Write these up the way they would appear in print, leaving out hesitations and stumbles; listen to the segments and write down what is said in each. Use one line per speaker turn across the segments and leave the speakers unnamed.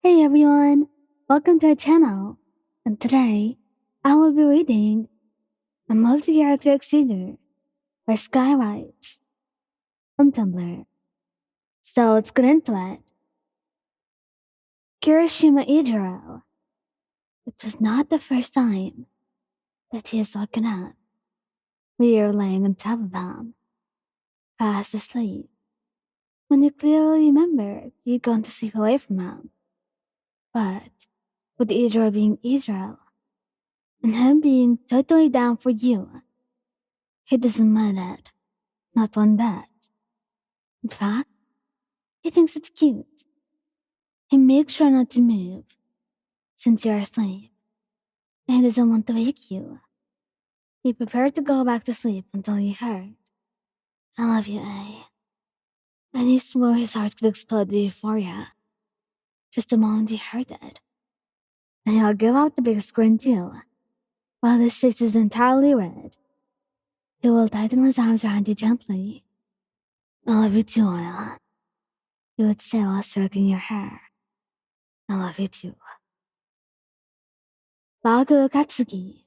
Hey everyone, welcome to our channel. And today, I will be reading a multi-character exchange by Skywrites on Tumblr. So let's get into it. Kirishima Eijiro. It was not the first time that he has woken up. We are laying on top of him, fast asleep, when he clearly remembered he had gone to sleep away from him. But with Eijiro being Eijiro, and him being totally down for you, he doesn't mind it, not one bit. In fact, he thinks it's cute. He makes sure not to move since you're asleep, and he doesn't want to wake you. He prepared to go back to sleep until he heard, "I love you, A." And he swore his heart could explode with euphoria just the moment he heard it. And he'll give out the biggest grin too, while his face is entirely red. He will tighten his arms around you gently. "I love you too, Aya," he would say while stroking your hair. "I love you too." Bakugou Katsuki.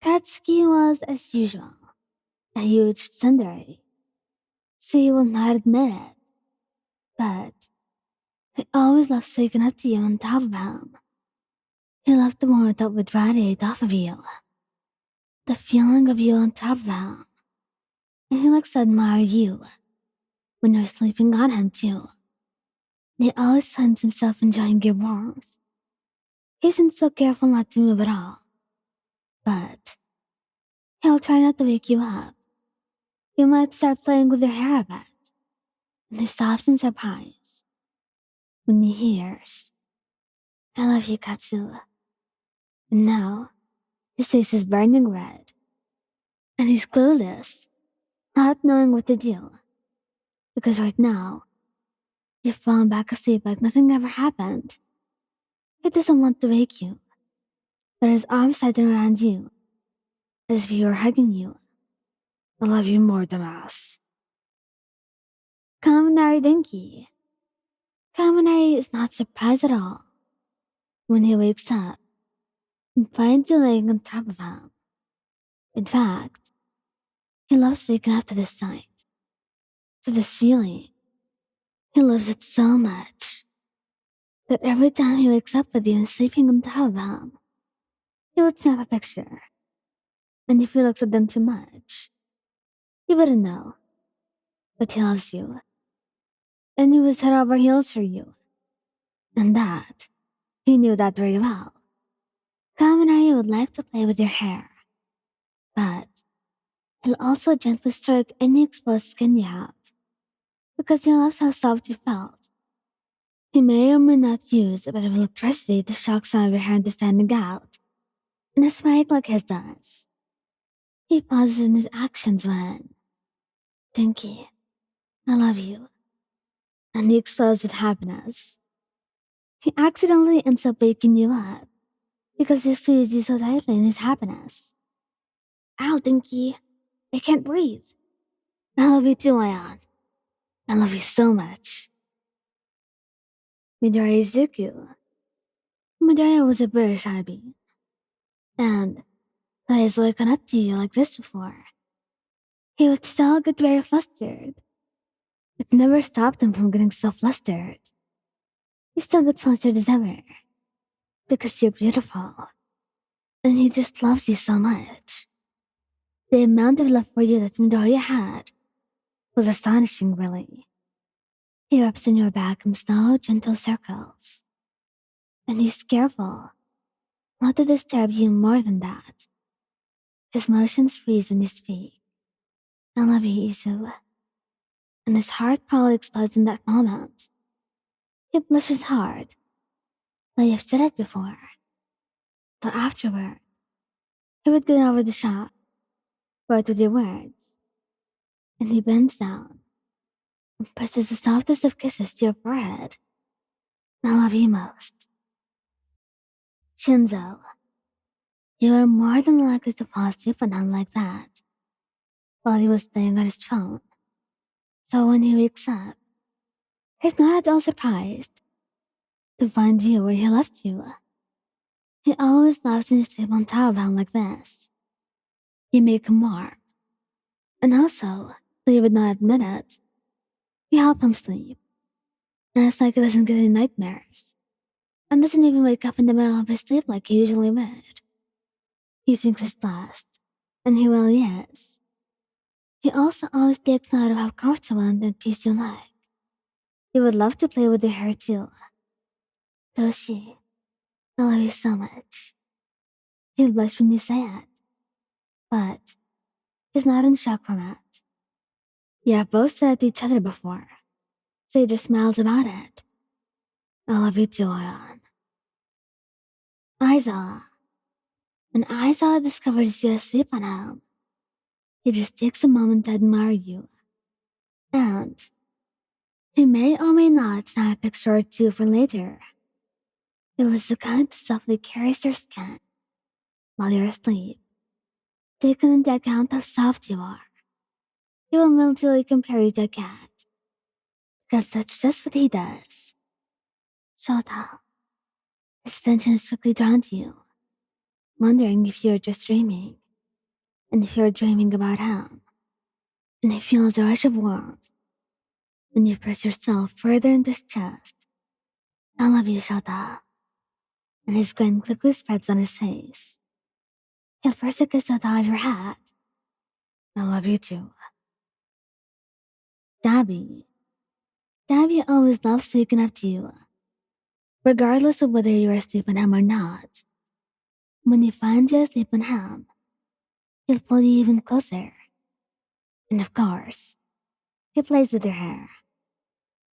Katsuki was, as usual, a huge tsundere. She will not admit it, but he always loves waking up to you on top of him. He loved the warmth that would radiate off of you, the feeling of you on top of him. And he likes to admire you when you're sleeping on him too. And he always finds himself enjoying your warmth. He isn't so careful not to move at all, but he'll try not to wake you up. You might start playing with your hair a bit, and he stops in surprise when he hears, "I love you, Katsu." And now, his face is burning red, and he's clueless, not knowing what to do. Because right now, you've fallen back asleep like nothing ever happened. He doesn't want to wake you, but his arms tighten around you, as if he were hugging you. "I love you more, dumbass." Kamenai Denki. Kamenai is not surprised at all when he wakes up and finds you laying on top of him. In fact, he loves waking up to this sight, to this feeling. He loves it so much that every time he wakes up with you and sleeping on top of him, he would snap a picture. And if he looks at them too much, you wouldn't know. But he loves you. And he was head over heels for you. And that, he knew that very well. Kaminari would like to play with your hair, but he'll also gently stroke any exposed skin you have, because he loves how soft you felt. He may or may not use a bit of electricity to shock some of your hair into standing out, in a spike like his does. He pauses in his actions when, "Denki, I love you," and he explodes with happiness. He accidentally ends up waking you up because he squeezed you so tightly in his happiness. "Ow, Denki, I can't breathe." "I love you too, Ayan. I love you so much." Midoriya Izuku. Midoriya was a very shy bee, and though he has woken up to you like this before, he would still get very flustered. It never stopped him from getting so flustered. He still gets flustered as ever, because you're beautiful, and he just loves you so much. The amount of love for you that Midoriya had was astonishing, really. He rubs on your back in slow, gentle circles, and he's careful not to disturb you more than that. His motions freeze when you speak. "I love you, Izu." And his heart probably explodes in that moment. He blushes hard, though you've said it before. But afterward, he would get over the shock, right with your words, and he bends down and presses the softest of kisses to your forehead. "I love you most." Shinzo. You are more than likely to fall asleep on him like that while he was playing on his phone. So when he wakes up, he's not at all surprised. to find you where he left you. He always loves when you sleep on top of him like this. You make him warm. And also, though you would not admit it, you help him sleep. And it's like he doesn't get any nightmares. And doesn't even wake up in the middle of his sleep like he usually would. He thinks he's blessed. And he really is. He also always takes note of how comfortable and at peace you like. He would love to play with your hair too. Toshi, I love you so much. He'll blush when you say it. But he's not in shock from it. You have both said it to each other before. So he just smiles about it. I love you too, Ayan. Aizawa. When Aizawa discovers you asleep on him, he just takes a moment to admire you. And he may or may not snap a picture or two for later. It was the kind to softly caress your skin while you're asleep, taking into account how soft you are. He will mentally compare you to a cat, because that's just what he does. Shota, his attention is quickly drawn to you, wondering if you're just dreaming, and if you're dreaming about him. And he feels a rush of warmth when you press yourself further into his chest. I love you, Shota. And his grin quickly spreads on his face. He'll first kiss the top of your hat. I love you too. Dabby. Dabby always loves waking up to you, regardless of whether you're asleep on him or not. When he finds you asleep on him, he'll pull you even closer. And of course, he plays with your hair.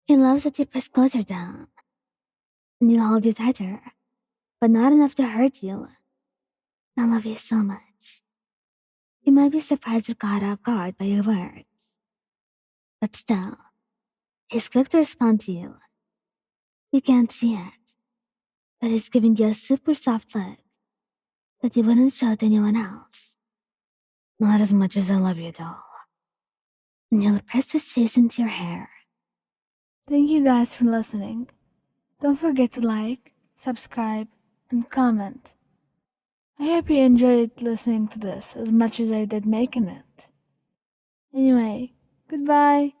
He loves that you press closer down, and he'll hold you tighter, but not enough to hurt you. I love you so much. You might be surprised or caught off guard by your words, but still, he's quick to respond to you. You can't see it, but he's giving you a super soft look that you wouldn't show to anyone else. Not as much as I love you, doll. And he'll press his face into your hair.
Thank you guys for listening. Don't forget to like, subscribe, and comment. I hope you enjoyed listening to this as much as I did making it. Anyway, goodbye.